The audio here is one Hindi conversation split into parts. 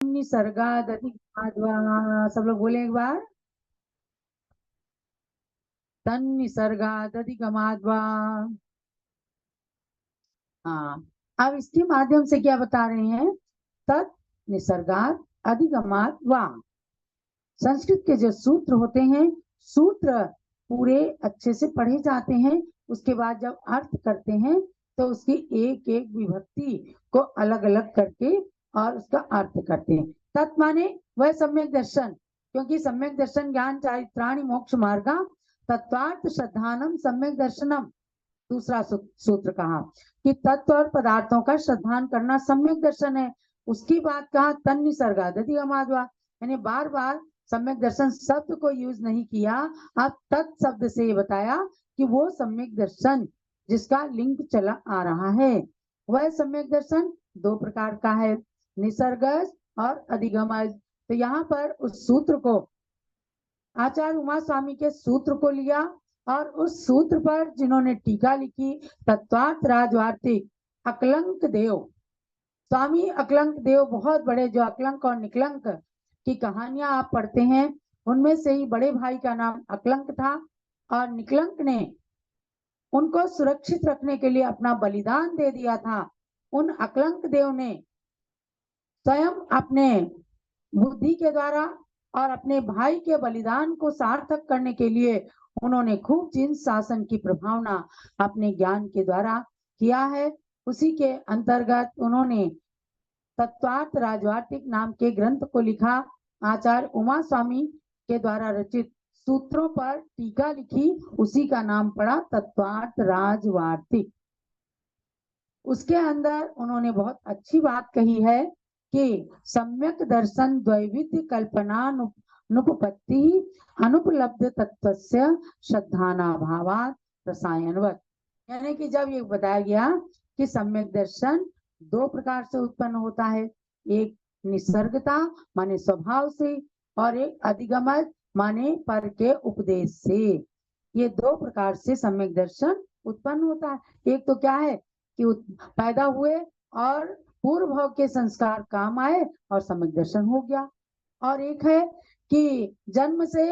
निसर्गाद अधिगमाद्वा, सब लोग बोले एक बार, तन्निसर्गाद अधिगमाद्वा। हाँ, अब इसके माध्यम से क्या बता रहे हैं, तत् निसर्गात अधिगमात वा। संस्कृत के जो सूत्र होते हैं, सूत्र पूरे अच्छे से पढ़े जाते हैं, उसके बाद जब अर्थ करते हैं तो उसकी एक एक विभक्ति को अलग अलग करके और उसका अर्थ करते हैं। तत् माने वह सम्यक दर्शन, क्योंकि सम्यक दर्शन ज्ञान चारित्राणि मोक्ष मार्गा तत्वार्थ श्रद्धानम सम्यक दर्शनम। दूसरा सूत्र कहा कि तत्व और पदार्थों का श्रद्धान करना सम्यक दर्शन है। उसकी बात कहा तन निसर्गादि अमाद्वा, यानी बार बार सम्यक दर्शन शब्द को यूज नहीं किया, अब तत् शब्द से बताया कि वो सम्यक दर्शन जिसका लिंक चला आ रहा है, वह सम्यक दर्शन दो प्रकार का है, निसर्गज और अधिगमज। तो यहाँ पर उस सूत्र को, आचार्य उमा स्वामी के सूत्र को लिया और उस सूत्र पर जिन्होंने टीका लिखी, तत्वार्थ राजवार्तिक अकलंक देव, स्वामी अकलंक देव, बहुत बड़े, जो अकलंक और निकलंक की कहानियां आप पढ़ते हैं, उनमें से ही बड़े भाई का नाम अकलंक था और निकलंक ने उनको सुरक्षित रखने के लिए अपना बलिदान दे दिया था। उन अकलंक देव ने स्वयं अपने बुद्धि के द्वारा और अपने भाई के बलिदान को सार्थक करने के लिए उन्होंने खूब जिन शासन की प्रभावना अपने ज्ञान के द्वारा किया है। उसी के अंतर्गत उन्होंने तत्वार्थ राजवार्तिक नाम के ग्रंथ को लिखा। आचार्य उमा स्वामी के द्वारा रचित सूत्रों पर टीका लिखी, उसी का नाम पड़ा तत्वार्थ राजवार्तिक। उसके अंदर उन्होंने बहुत अच्छी बात कही है कि सम्यक दर्शन द्वैविध्य कल्पना नुपपत्ति अनुपलब्ध तत्वस्य श्रद्धानाभावात् रसायनवत, यानी कि जब ये बताया गया कि सम्यक दर्शन दो प्रकार से उत्पन्न होता है, एक निसर्गता माने स्वभाव से और एक अधिगमत माने पर के उपदेश से, ये दो प्रकार से सम्यक दर्शन उत्पन्न होता है। एक तो क्या है कि पैदा हुए और पूर्व भोग के संस्कार काम आए और सम्यक दर्शन हो गया, और एक है कि जन्म से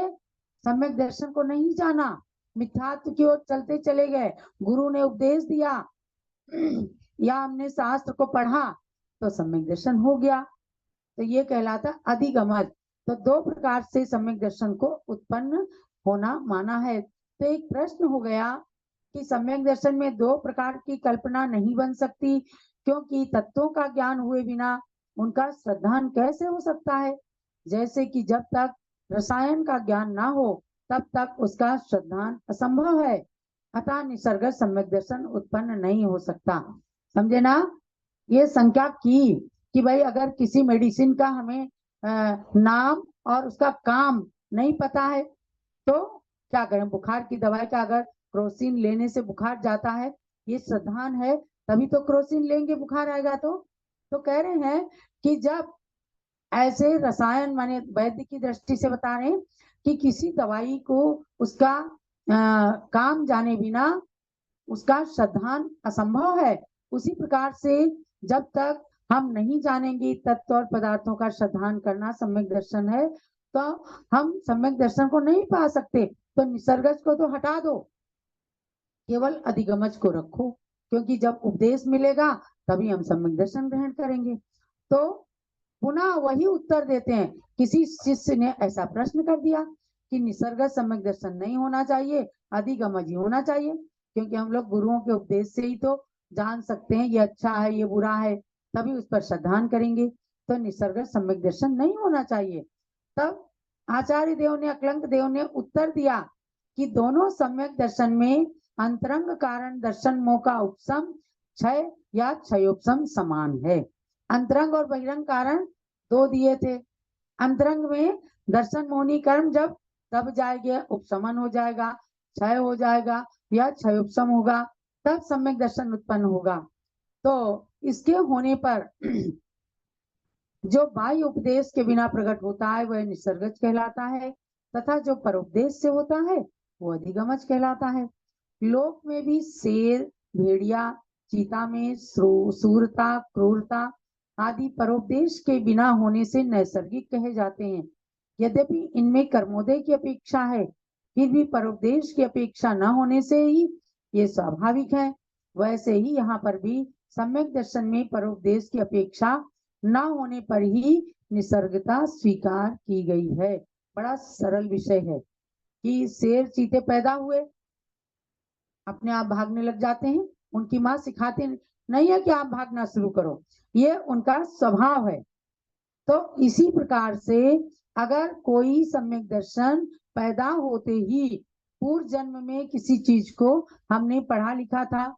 सम्यक दर्शन को नहीं जाना, मिथ्यात्व की ओर चलते चले गए, गुरु ने उपदेश दिया या हमने शास्त्र को पढ़ा तो सम्यक दर्शन हो गया, तो ये कहलाता अधिगमज। तो दो प्रकार से सम्यक दर्शन को उत्पन्न होना माना है। तो एक प्रश्न हो गया कि सम्यक दर्शन में दो प्रकार की कल्पना नहीं बन सकती, क्योंकि तत्वों का ज्ञान हुए बिना उनका श्रद्धान कैसे हो सकता है। जैसे कि जब तक रसायन का ज्ञान ना हो तब तक उसका श्रद्धान असंभव है, अतः निसर्ग सम्यक दर्शन उत्पन्न नहीं हो सकता। समझे ना। ये संख्या की कि भाई अगर किसी मेडिसिन का हमें नाम और उसका काम नहीं पता है तो क्या करें, बुखार की दवाई का अगर क्रोसिन लेने से बुखार जाता है, ये श्रद्धान है, तभी तो क्रोसिन लेंगे बुखार आएगा। तो कह रहे हैं कि जब ऐसे रसायन माने वैद्य की दृष्टि से बता रहे हैं कि किसी दवाई को उसका काम जाने बिना उसका श्रद्धान असंभव है, उसी प्रकार से जब तक हम नहीं जानेंगे तत्व और पदार्थों का श्रद्धान करना सम्यक दर्शन है, तो हम सम्यक दर्शन को नहीं पा सकते। तो निसर्गज को तो हटा दो, केवल अधिगमज को रखो, क्योंकि जब उपदेश मिलेगा तभी हम सम्यक दर्शन ग्रहण करेंगे। तो पुनः वही उत्तर देते हैं। किसी शिष्य ने ऐसा प्रश्न कर दिया कि निसर्ग सम्यक दर्शन नहीं होना चाहिए, अधिगमज ही होना चाहिए, क्योंकि हम लोग गुरुओं के उपदेश से ही तो जान सकते हैं ये अच्छा है ये बुरा है, तभी उस पर श्रद्धान करेंगे। तो निसर्ग सम्यक दर्शन नहीं होना चाहिए। तब आचार्य देव ने, अकलंक देव ने उत्तर दिया कि दोनों सम्यक दर्शन में अंतरंग कारण दर्शन मोह का उपशम क्षय या क्षयोपशम समान है। अंतरंग और बहिरंग कारण दो दिए थे। अंतरंग में दर्शन मोहनी कर्म जब दब जाएगा, उपशमन हो जाएगा, क्षय हो जाएगा या क्षयोपशम होगा, तब सम्यक दर्शन उत्पन्न होगा। तो इसके होने पर जो बाह्य उपदेश के बिना प्रकट होता है वह निसर्गज कहलाता है, तथा जो परोपदेश से होता है वो अधिगमज कहलाता है। लोक में भी शेर, भेड़िया, चीता में सूरता, क्रूरता आदि परोपदेश के बिना होने से नैसर्गिक कहे जाते हैं। यद्यपि इनमें कर्मोदय की अपेक्षा है, फिर भी परोपदेश की अपेक्षा न होने से ही ये स्वाभाविक है। वैसे ही यहाँ पर भी सम्यक दर्शन में परोपदेश की अपेक्षा न होने पर ही निसर्गता स्वीकार की गई है। बड़ा सरल विषय है कि शेर चीते पैदा हुए, अपने आप भागने लग जाते हैं, उनकी माँ सिखाते नहीं है कि आप भागना शुरू करो, ये उनका स्वभाव है। तो इसी प्रकार से अगर कोई सम्यक दर्शन पैदा होते ही पूर्व जन्म में किसी चीज को हमने पढ़ा लिखा था,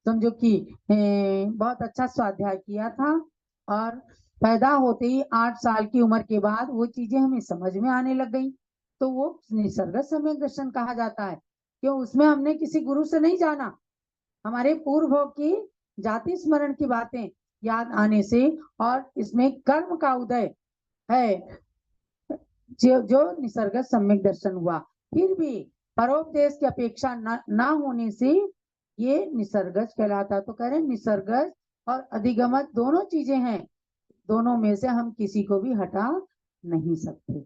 समझो कि बहुत अच्छा स्वाध्याय किया था और पैदा होते ही 8 साल की उम्र के बाद वो चीजें हमें समझ में आने लग गई, तो वो निसर्ग सम्यक दर्शन कहा जाता है। क्यों? उसमें हमने किसी गुरु से नहीं जाना, हमारे पूर्वों की जाति स्मरण की बातें याद आने से, और इसमें कर्म का उदय है जो निसर्ग सम्यक दर्शन हुआ। फिर भी परोपदेश की अपेक्षा न होने से ये निसर्गज कहलाता। तो कह रहे निसर्गज और अधिगमत दोनों चीजें हैं, दोनों में से हम किसी को भी हटा नहीं सकते।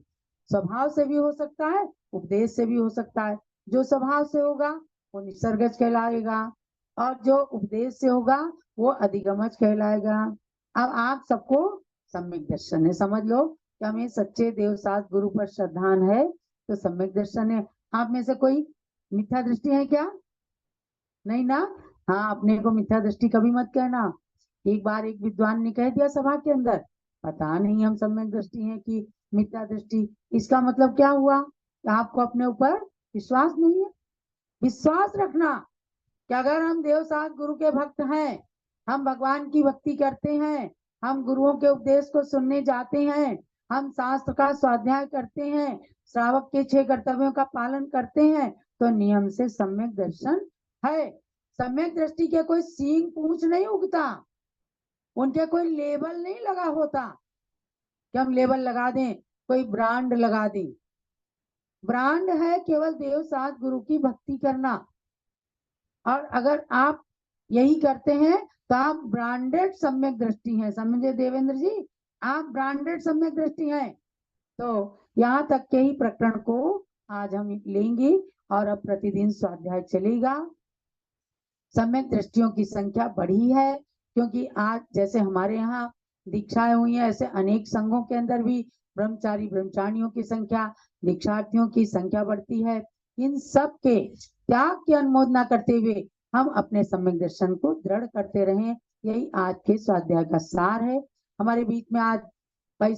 स्वभाव से भी हो सकता है, उपदेश से भी हो सकता है। जो स्वभाव से होगा वो निसर्गज कहलाएगा और जो उपदेश से होगा वो अधिगमज कहलाएगा। अब आप सबको सम्यक दर्शन है, समझ लो कि हमें सच्चे देवसात गुरु पर श्रद्धान है तो सम्यक दर्शन है। आप में से कोई मिथ्या दृष्टि है क्या? नहीं ना? हाँ, अपने को मिथ्या दृष्टि कभी मत कहना। एक बार एक विद्वान ने कह दिया सभा के अंदर, पता नहीं हम सम्यक दृष्टि हैं कि मिथ्या दृष्टि। इसका मतलब क्या हुआ कि आपको अपने ऊपर विश्वास नहीं है। विश्वास रखना कि अगर हम देवसात गुरु के भक्त हैं, हम भगवान की भक्ति करते हैं, हम गुरुओं के उपदेश को सुनने जाते हैं, हम शास्त्र का स्वाध्याय करते हैं, श्रावक के 6 कर्तव्यों का पालन करते हैं, तो नियम से सम्यक दर्शन है। सम्यक दृष्टि के कोई सींग पूंछ नहीं उगता, उनके कोई लेबल नहीं लगा होता कि हम लेबल लगा दें, कोई ब्रांड लगा दें। ब्रांड है केवल देवसात गुरु की भक्ति करना, और अगर आप यही करते हैं तो आप ब्रांडेड सम्यक दृष्टि हैं। समझे देवेंद्र जी? आप ब्रांडेड सम्यक दृष्टि हैं। तो यहाँ तक के ही प्रकरण को आज हम लेंगे और अब प्रतिदिन स्वाध्याय चलेगा। सम्यक दृष्टियों की संख्या बढ़ी है क्योंकि आज जैसे हमारे यहाँ दीक्षाएं हुई हैं, ऐसे अनेक संघों के अंदर भी ब्रह्मचारी ब्रह्मचारियों की संख्या, दीक्षार्थियों की संख्या बढ़ती है। इन सब के त्याग की अनुमोदना करते हुए हम अपने सम्यक दर्शन को दृढ़ करते रहें, यही आज के स्वाध्याय का सार है। हमारे बीच में आज